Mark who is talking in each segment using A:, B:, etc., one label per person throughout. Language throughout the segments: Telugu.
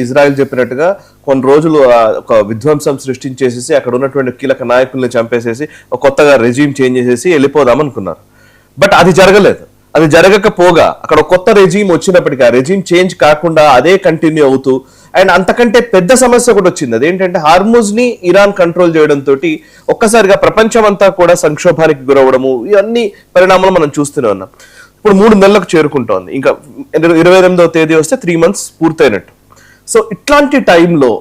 A: ఇజ్రాయెల్ చెప్పినట్టుగా కొన్ని రోజులు ఒక విధ్వంసం సృష్టించేసేసి అక్కడ ఉన్నటువంటి కీలక నాయకుల్ని చంపేసేసి ఒక కొత్తగా రెజీమ్ చేంజ్ చేసేసి వెళ్ళిపోదాం అనుకున్నారు. బట్ అది జరగలేదు. అది జరగకపోగా అక్కడ కొత్త రెజీమ్ వచ్చినప్పటికీ ఆ రెజీమ్ చేంజ్ కాకుండా అదే కంటిన్యూ అవుతూ అండ్ అంతకంటే పెద్ద సమస్య ఒకటి వచ్చింది. అదేంటంటే హార్ముజ్ ని ఇరాన్ కంట్రోల్ చేయడంతో ఒక్కసారిగా ప్రపంచం అంతా కూడా సంక్షోభానికి గురవడము, ఇవన్నీ పరిణామాలు మనం చూస్తూనే ఉన్నాం. ఇప్పుడు 3 నెలలకు చేరుకుంటోంది. ఇంకా 28వ తేదీ వస్తే 3 months పూర్తయినట్టు. సో ఇట్లాంటి టైంలో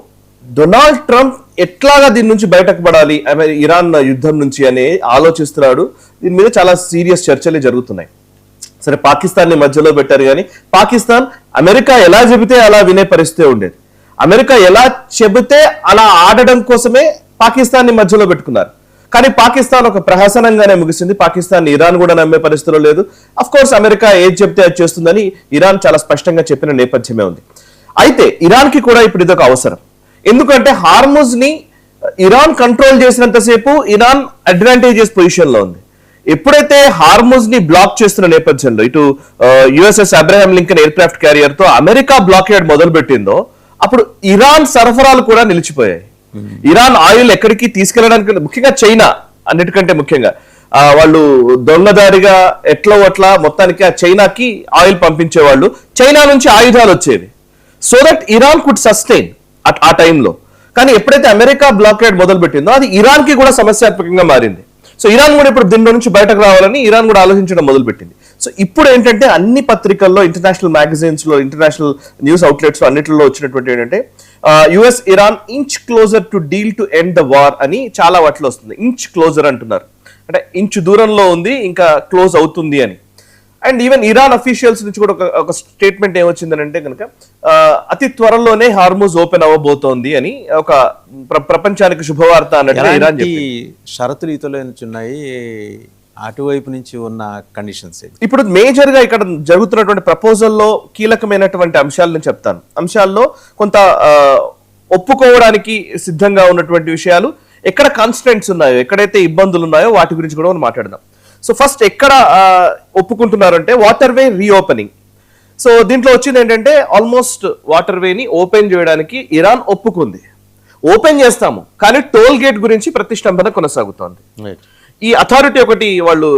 A: డొనాల్డ్ ట్రంప్ ఎట్లాగా దీని నుంచి బయటకు పడాలి, ఇరాన్ యుద్ధం నుంచి అని ఆలోచిస్తున్నాడు. దీని మీద చాలా సీరియస్ చర్చలే జరుగుతున్నాయి. సరే, పాకిస్తాన్ ని మధ్యలో పెట్టారు, కానీ పాకిస్తాన్ అమెరికా ఎలా చెబితే అలా వినే పరిస్థితి ఉండేది. అమెరికా ఎలా చెబితే అలా ఆడడం కోసమే పాకిస్తాన్ ని మధ్యలో పెట్టుకున్నారు. కానీ పాకిస్తాన్ ఒక ప్రహసనంగానే ముగిసింది. పాకిస్తాన్ ఇరాన్ కూడా నమ్మే పరిస్థితిలో లేదు. అఫ్ కోర్స్ అమెరికా ఏది చెప్తే అది చేస్తుందని ఇరాన్ చాలా స్పష్టంగా చెప్పిన నేపథ్యమే ఉంది. అయితే ఇరాన్ కి కూడా ఇప్పుడు ఇదొక అవసరం. ఎందుకంటే హార్ముజ్ ని ఇరాన్ కంట్రోల్ చేసినంతసేపు ఇరాన్ అడ్వాంటేజియస్ పొజిషన్ లో ఉంది. ఎప్పుడైతే హార్ముజ్ ని బ్లాక్ చేస్తున్న నేపథ్యంలో ఇటు USS Abraham Lincoln aircraft carrier తో అమెరికా బ్లాకేడ్ మొదలు పెట్టిందో అప్పుడు ఇరాన్ సరఫరాలు కూడా నిలిచిపోయాయి. ఇరాన్ ఆయిల్ ఎక్కడికి తీసుకెళ్లడానికి, ముఖ్యంగా చైనా అన్నిటికంటే ముఖ్యంగా వాళ్ళు దొంగదారిగా ఎట్లా అట్లా మొత్తానికి ఆ చైనాకి ఆయిల్ పంపించేవాళ్ళు. చైనా నుంచి ఆయుధాలు వచ్చేవి so that Iran could sustain ఆ టైంలో. కానీ ఎప్పుడైతే అమెరికా బ్లాకేడ్ మొదలు పెట్టిందో అది ఇరాన్ కి కూడా సమస్యాత్మకంగా మారింది. సో ఇరాన్ కూడా ఇప్పుడు దీనిలో నుంచి బయటకు రావాలని ఇరాన్ కూడా ఆలోచించడం మొదలు పెట్టింది. సో ఇప్పుడు ఏంటంటే అన్ని పత్రికల్లో, ఇంటర్నేషనల్ మ్యాగజైన్స్ లో, ఇంటర్నేషనల్ న్యూస్ అవుట్లెట్స్ లో అన్నిటిలో వచ్చినటువంటి ఏంటంటే US Iran inch closer to deal to end the war అని చాలా వాటిలో వస్తుంది. ఇంచ్ క్లోజర్ అంటున్నారు, అంటే ఇంచు దూరంలో ఉంది, ఇంకా క్లోజ్ అవుతుంది అని. అండ్ ఈవెన్ ఇరాన్ అఫీషియల్స్ నుంచి కూడా ఒక స్టేట్మెంట్ ఏమొచ్చిందని అంటే కనుక అతి త్వరలోనే హార్ముజ్ ఓపెన్ అవ్వబోతోంది అని, ఒక ప్రపంచానికి శుభవార్త అన్నట్టు ఇరాన్
B: షరతులు ఈతలో ఉన్నాయి. అటువైపు నుంచి ఉన్న కండిషన్స్
A: ఇప్పుడు మేజర్ గా ఇక్కడ జరుగుతున్నటువంటి ప్రపోజల్లో కీలకమైనటువంటి అంశాలను చెప్తాను. అంశాల్లో కొంత ఒప్పుకోవడానికి సిద్ధంగా ఉన్నటువంటి విషయాలు, ఎక్కడ కాన్స్టెంట్స్ ఉన్నాయో, ఎక్కడైతే ఇబ్బందులు ఉన్నాయో వాటి గురించి కూడా మనం మాట్లాడదాం. సో ఫస్ట్ ఎక్కడ ఒప్పుకుంటున్నారంటే వాటర్ వే రీఓపెనింగ్. సో దీంట్లో వచ్చింది ఏంటంటే ఆల్మోస్ట్ వాటర్ వేని ఓపెన్ చేయడానికి ఇరాన్ ఒప్పుకుంది. ఓపెన్ చేస్తాము, కానీ టోల్ గేట్ గురించి ప్రతిష్టంభన కొనసాగుతోంది. ఈ అథారిటీ ఒకటి వాళ్ళు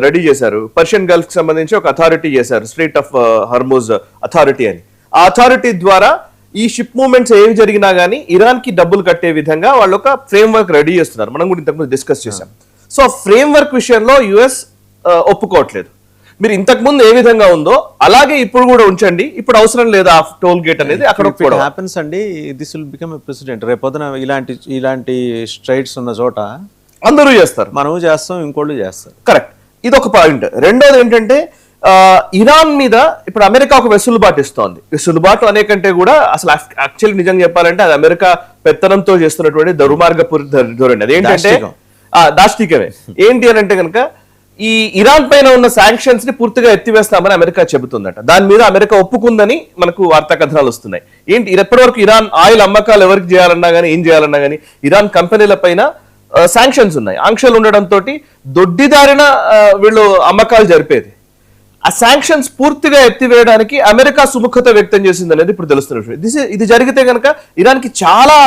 A: రెడీ చేశారు, పర్షియన్ గల్ఫ్ కి సంబంధించి ఒక అథారిటీ చేశారు, స్ట్రెయిట్ ఆఫ్ హార్ముజ్ అథారిటీ అని. ఆ అథారిటీ ద్వారా ఈ షిప్ మూవ్మెంట్స్ ఏమి జరిగినా గానీ ఇరాన్ కి డబ్బులు కట్టే విధంగా వాళ్ళు ఒక ఫ్రేమ్ వర్క్ రెడీ చేస్తున్నారు. మనం కూడా ఇంతకుముందు డిస్కస్ చేశాం. సో ఫ్రేమ్ వర్క్ విషయంలో యుఎస్ ఒప్పుకోవట్లేదు. మీరు ఇంతకు ముందు ఏ విధంగా ఉందో అలాగే ఇప్పుడు కూడా ఉంచండి, ఇప్పుడు అవసరం లేదు ఆ టోల్ గేట్ అనేది. అక్కడ
B: హ్యాపెన్స్ అండి, this will become a president. రేపొద్దున ఇలాంటి స్ట్రైట్స్ ఉన్న చోట
A: అందరూ చేస్తారు,
B: మనము చేస్తాం, ఇంకోళ్ళు చేస్తారు.
A: కరెక్ట్, ఇది ఒక పాయింట్. రెండోది ఏంటంటే ఇరాన్ మీద ఇప్పుడు అమెరికా ఒక వెసులుబాటు ఇస్తోంది. వెసులుబాటు అనేకంటే కూడా అసలు యాక్చువల్లీ నిజంగా చెప్పాలంటే అది అమెరికా పెత్తనంతో చేస్తున్నటువంటి దుర్మార్గపు ధోరణి. అదేంటంటే దాష్టికమే. ఏంటి అని అంటే కనుక ఈ ఇరాన్ పైన ఉన్న శాంక్షన్స్ ని పూర్తిగా ఎత్తివేస్తామని అమెరికా చెబుతుందట. దాని మీద అమెరికా ఒప్పుకుందని మనకు వార్తా కథనాలు వస్తున్నాయి. ఏంటి, ఇప్పటి వరకు ఇరాన్ ఆయిల్ అమ్మకాలు ఎవరికి చేయాలన్నా కానీ, ఏం చేయాలన్నా కానీ ఇరాన్ కంపెనీల పైన శాంక్షన్స్ ఉన్నాయి. ఆంక్షలు ఉండడంతో దొడ్డిదారిన వీళ్ళు అమ్మకాలు జరిపేది. ఆ శాంక్షన్స్ పూర్తిగా ఎత్తివేయడానికి అమెరికా సుముఖత వ్యక్తం చేసింది అనేది ఇప్పుడు తెలుస్తున్న విషయం. ఇది జరిగితే కనుక ఇరాన్ కి చాలా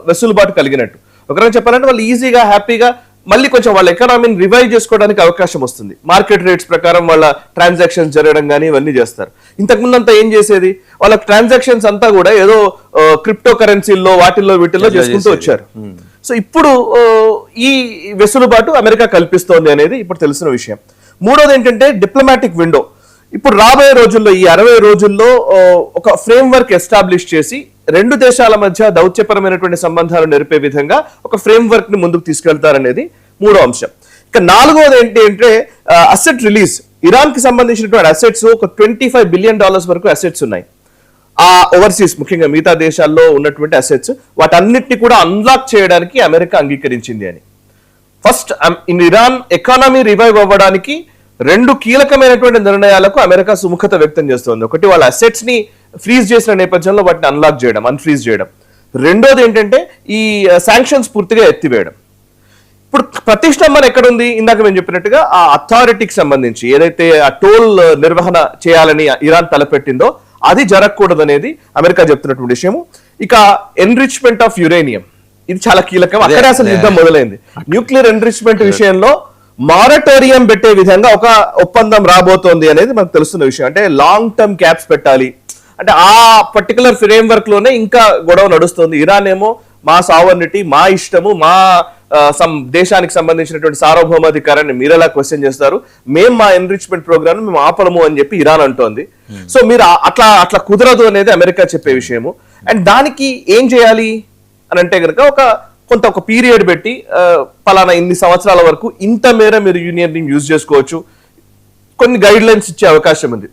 A: వెసులుబాటు కలిగినట్టు. ఒకరైనా చెప్పాలంటే వాళ్ళు ఈజీగా, హ్యాపీగా మళ్ళీ కొంచెం వాళ్ళ ఎకానమీని రివైవ్ చేసుకోవడానికి అవకాశం వస్తుంది. మార్కెట్ రేట్స్ ప్రకారం వాళ్ళ ట్రాన్సాక్షన్స్ జరగడం కానీ ఇవన్నీ చేస్తారు. ఇంతకుముందు అంతా ఏం చేసేది, వాళ్ళ ట్రాన్సాక్షన్స్ అంతా కూడా ఏదో క్రిప్టో కరెన్సీల్లో వాటిల్లో వీటిల్లో చేసుకుంటూ వచ్చారు. సో ఇప్పుడు ఈ వెసులుబాటు అమెరికా కల్పిస్తోంది అనేది ఇప్పుడు తెలిసిన విషయం. మూడోది ఏంటంటే డిప్లొమాటిక్ విండో. ఇప్పుడు రాబోయే రోజుల్లో, ఈ 60 రోజుల్లో ఒక ఫ్రేమ్ వర్క్ ఎస్టాబ్లిష్ చేసి రెండు దేశాల మధ్య దౌత్యపరమైనటువంటి సంబంధాలు నెరిపే విధంగా ఒక ఫ్రేమ్ వర్క్ ని ముందుకు తీసుకెళ్తారనేది మూడో అంశం. ఇక నాలుగోది ఏంటి అంటే అసెట్ రిలీజ్. ఇరాన్ కి సంబంధించినటువంటి అసెట్స్ ఒక $25 బిలియన్ వరకు అసెట్స్ ఉన్నాయి. ఆ ఓవర్సీస్, ముఖ్యంగా మిగతా దేశాల్లో ఉన్నటువంటి అసెట్స్, వాటన్నిటిని కూడా అన్లాక్ చేయడానికి అమెరికా అంగీకరించింది అని. ఫస్ట్ ఇరాన్ ఎకానమీ రివైవ్ అవ్వడానికి 2 కీలకమైనటువంటి నిర్ణయాలకు అమెరికా సుముఖత వ్యక్తం చేస్తోంది. ఒకటి, వాళ్ళ అసెట్స్ ని ఫ్రీజ్ చేసిన నేపథ్యంలో వాటిని అన్లాక్ చేయడం, అన్ఫ్రీజ్ చేయడం. రెండోది ఏంటంటే ఈ శాంక్షన్స్ పూర్తిగా ఎత్తివేయడం. ఇప్పుడు ప్రతిష్టంభన ఎక్కడుంది, ఇందాక మేము చెప్పినట్టుగా ఆ అథారిటీకి సంబంధించి ఏదైతే ఆ టోల్ నిర్వహణ చేయాలని ఇరాన్ తలపెట్టిందో అది జరగకూడదు అనేది అమెరికా చెప్తున్నటువంటి విషయము. ఇక ఎన్రిచ్మెంట్ ఆఫ్ యురేనియం, ఇది చాలా కీలకం. అక్కడే అసలు యుద్ధం మొదలైంది. న్యూక్లియర్ ఎన్రిచ్మెంట్ విషయంలో మారటోరియం పెట్టే విధంగా ఒక ఒప్పందం రాబోతోంది అనేది మనకు తెలుస్తున్న విషయం. అంటే లాంగ్ టర్మ్ క్యాప్స్ పెట్టాలి అంటే ఆ పర్టికులర్ ఫ్రేమ్ వర్క్ లోనే ఇంకా గొడవ నడుస్తుంది. ఇరాన్ ఏమో మా సావర్నిటీ, మా ఇష్టము, మా దేశానికి సంబంధించినటువంటి సార్వభౌమాధికారాన్ని మీరు ఎలా క్వశ్చన్ చేస్తారు, మేము మా ఎన్రిచ్మెంట్ ప్రోగ్రామ్ మేము ఆపలము అని చెప్పి ఇరాన్ అంటోంది. సో మీరు అట్లా కుదరదు అనేది అమెరికా చెప్పే విషయము. అండ్ దానికి ఏం చేయాలి అని అంటే కనుక ఒక పీరియడ్ పెట్టి పలానా ఇన్ని సంవత్సరాల వరకు ఇంత మేర మీరు యూనియన్ యూజ్ చేసుకోవచ్చు, కొన్ని గైడ్ లైన్స్ ఇచ్చే అవకాశం ఉంది.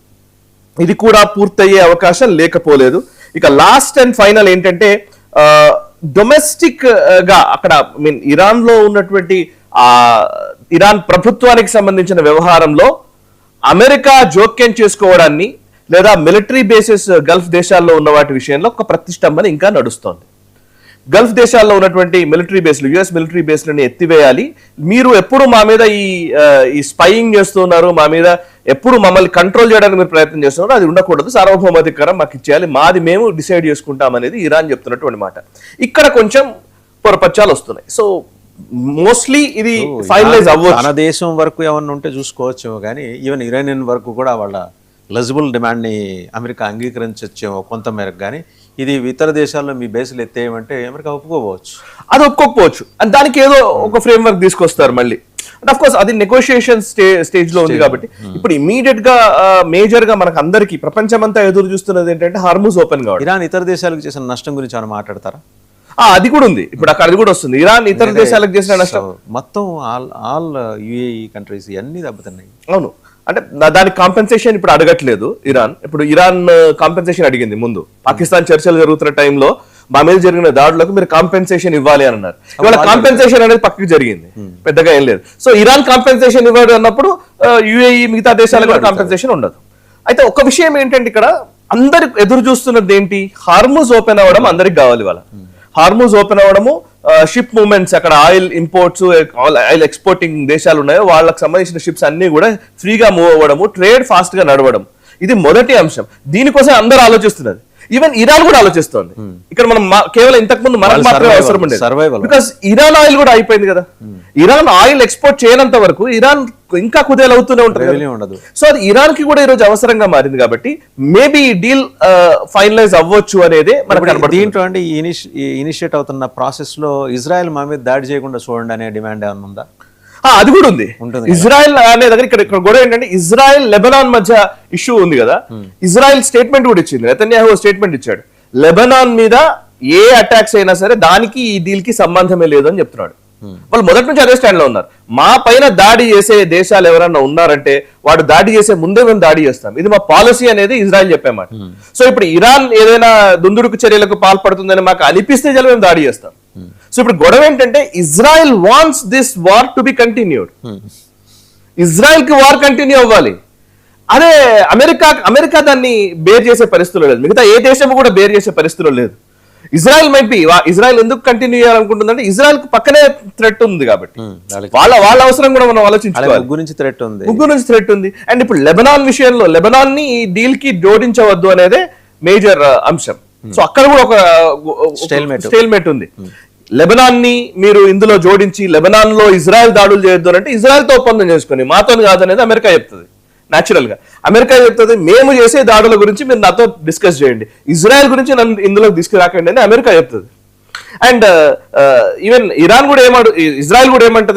A: ఇది కూడా పూర్తయ్యే అవకాశం లేకపోలేదు. ఇక లాస్ట్ అండ్ ఫైనల్ ఏంటంటే డొమెస్టిక్ గా అక్కడ ఇరాన్ లో ఉన్నటువంటి ఇరాన్ ప్రభుత్వానికి సంబంధించిన వ్యవహారంలో అమెరికా జోక్యం చేసుకోవడాన్ని లేదా మిలిటరీ బేసెస్ గల్ఫ్ దేశాల్లో ఉన్న వాటి విషయంలో ఒక ప్రతిష్టంభన ఇంకా నడుస్తోంది. గల్ఫ్ దేశాల్లో ఉన్నటువంటి మిలిటరీ బేస్లు, యుఎస్ మిలిటరీ బేస్లని ఎత్తివేయాలి, మీరు ఎప్పుడు మా మీద ఈ స్పైయింగ్ చేస్తున్నారు, మా మీద ఎప్పుడు మమ్మల్ని కంట్రోల్ చేయడానికి మీరు ప్రయత్నం చేస్తున్నారు, అది ఉండకూడదు, సార్వభౌమాధికారం మాకు ఇచ్చేయాలి, మాది మేము డిసైడ్ చేసుకుంటాం అనేది ఇరాన్ చెప్తున్నటువంటి మాట. ఇక్కడ కొంచెం పొరపచ్చాలు వస్తున్నాయి. సో మోస్ట్లీ ఇది ఫైనలైజ్ అవ్వచ్చు.
B: మన దేశం వరకు ఏమన్నా ఉంటే చూసుకోవచ్చు, కానీ ఈవెన్ ఇరానియన్ వరకు కూడా వాళ్ళ లజిబుల్ డిమాండ్ని అమెరికా అంగీకరించవచ్చేమో కొంత మేరకు. కానీ ఇది ఇతర దేశాల్లో మీ బేస్లు ఎత్తేయమంటే అమెరికా ఒప్పుకోవచ్చు,
A: అది ఒప్పుకోకపోవచ్చు. అండ్ దానికి ఏదో ఒక ఫ్రేమ్ వర్క్ తీసుకొస్తారు మళ్ళీ. అండ్ ఆఫ్ కోర్స్ అది నెగోషియేషన్ స్టేజ్ లో ఉంది కాబట్టి ఇప్పుడు ఇమీడియట్ గా మేజర్ గా మనకు అందరికి ప్రపంచమంతా ఎదురు చూస్తున్నది ఏంటంటే హార్ముజ్ ఓపెన్ కావడం.
B: ఇరాన్ ఇతర దేశాలకు చేసిన నష్టం గురించి ఏమైనా మాట్లాడతారా?
A: అది కూడా ఉంది, ఇప్పుడు అక్కడ అది కూడా వస్తుంది. ఇరాన్ ఇతర దేశాలకు చేసిన నష్టం
B: మొత్తం ఆల్ యుఏఈ కంట్రీస్ ఇవన్నీ దెబ్బతిన్నాయి.
A: అవును, అంటే దానికి కాంపెన్సేషన్ ఇప్పుడు అడగట్లేదు ఇరాన్. ఇప్పుడు ఇరాన్ కాంపెన్సేషన్ అడిగింది ముందు. పాకిస్తాన్ చర్చలు జరుగుతున్న టైంలో మా మీద జరిగిన దాడులకు మీరు కాంపెన్సేషన్ ఇవ్వాలి అని అన్నారు. ఇవాళ కాంపెన్సేషన్ అనేది పక్కకి జరిగింది, పెద్దగా ఏం లేదు. సో ఇరాన్ కాంపెన్సేషన్ ఇవ్వడు అన్నప్పుడు యుఏఈ మిగతా దేశాలకు కూడా కాంపెన్సేషన్ ఉండదు. అయితే ఒక విషయం ఏంటంటే ఇక్కడ అందరు ఎదురు చూస్తున్నది ఏంటి, హార్ముజ్ ఓపెన్ అవ్వడం అందరికి కావాలి. వాళ్ళ హార్ముజ్ ఓపెన్ అవ్వడము, షిప్ మూవ్మెంట్స్, అక్కడ ఆయిల్ ఇంపోర్ట్స్, ఆయిల్ ఎక్స్పోర్టింగ్ దేశాలు ఉన్నాయో వాళ్ళకి సంబంధించిన షిప్స్ అన్ని కూడా ఫ్రీగా మూవ్ అవ్వడము, ట్రేడ్ ఫాస్ట్ గా నడవడం, ఇది మొదటి అంశం. దీనికోసం అందరూ ఆలోచిస్తున్నారు. ఈవెన్ ఇరాన్ కూడా ఆలోచిస్తోంది. ఇక్కడ మనం కేవలం ఇంతకు ముందు మనకు మాత్రమే అవసరం ఉండేది, బికాస్ ఇరాన్ ఆయిల్ కూడా అయిపోయింది కదా. ఇరాన్ ఆయిల్ ఎక్స్పోర్ట్ చేయనంత వరకు ఇరాన్ ఇంకా కుదేలవుతూనే ఉంటుంది. సో అది ఇరాన్ కి కూడా ఈ రోజు అవసరంగా మారింది. కాబట్టి మేబీ ఈ డీల్ ఫైనలైజ్ అవ్వచ్చు అనేది మనకు
B: దీంట్లో అంటే ఇనిషియేట్ అవుతున్న ప్రాసెస్ లో ఇజ్రాయెల్ మా మీద దాడి చేయకుండా చూడండి అనే డిమాండ్ ఏమైనా ఉందా?
A: అది కూడా ఉంది. ఇజ్రాయెల్ అనే దగ్గర ఇక్కడ గొడవ ఏంటంటే ఇజ్రాయెల్ లెబనాన్ మధ్య ఇష్యూ ఉంది కదా. ఇజ్రాయెల్ స్టేట్మెంట్ కూడా ఇచ్చింది, నెతన్యాహు స్టేట్మెంట్ ఇచ్చాడు, లెబనాన్ మీద ఏ అటాక్స్ అయినా సరే దానికి ఈ డీల్ కి సంబంధమే లేదు అని చెప్తున్నాడు. వాళ్ళు మొదటి నుంచి అదే స్టాండ్ లో ఉన్నారు. మా పైన దాడి చేసే దేశాలు ఎవరన్నా ఉన్నారంటే వాడు దాడి చేసే ముందే మేము దాడి చేస్తాం, ఇది మా పాలసీ అనేది ఇజ్రాయెల్ చెప్పామాట. సో ఇప్పుడు ఇరాన్ ఏదైనా దుందుడుకు చర్యలకు పాల్పడుతుందని మాకు అనిపిస్తే జల మేము దాడి చేస్తాం. సో ఇప్పుడు గొడవ ఏంటంటే Israel wants this war to be continued. Israel కి వార్ కంటిన్యూ అవ్వాలి. అదే అమెరికా దాన్ని బేర్ చేసే పరిస్థితుల్లో లేదు, మిగతా ఏ దేశం కూడా బేర్ చేసే పరిస్థితుల్లో లేదు. ఇజ్రాయెల్ మైట్ బి, ఇజ్రాయెల్ ఎందుకు కంటిన్యూ చేయాలనుకుంటుందంటే ఇజ్రాయెల్ కి పక్కనే థ్రెట్ ఉంది కాబట్టి వాళ్ళ అవసరం కూడా మనం ఆలోచించుకోవాలి.
B: ముగ్గురు నుంచి
A: థ్రెట్ ఉంది. అండ్ ఇప్పుడు లెబనాన్ విషయంలో లెబనాన్ ని ఈ డీల్ కి జోడించవద్దు అనేదే మేజర్ అంశం. సో అక్కడ కూడా ఒక స్టేల్మేట్ ఉంది. లెబనాన్ ని మీరు ఇందులో జోడించి లెబనాన్ లో ఇజ్రాయెల్ దాడులు చేయొద్దు అంటే ఇజ్రాయెల్ తో ఒప్పందం చేసుకుని మాతో కాదనేది అమెరికా చెప్తుంది. న్యాచురల్ గా అమెరికా చెప్తుంది మేము చేసే దాడుల గురించి మీరు నాతో డిస్కస్ చేయండి, ఇజ్రాయెల్ గురించి నన్ను ఇందులో తీసుకురాకండి అని అమెరికా చెప్తుంది. అండ్ ఈవెన్ ఇజ్రాయెల్ కూడా ఏమంటది,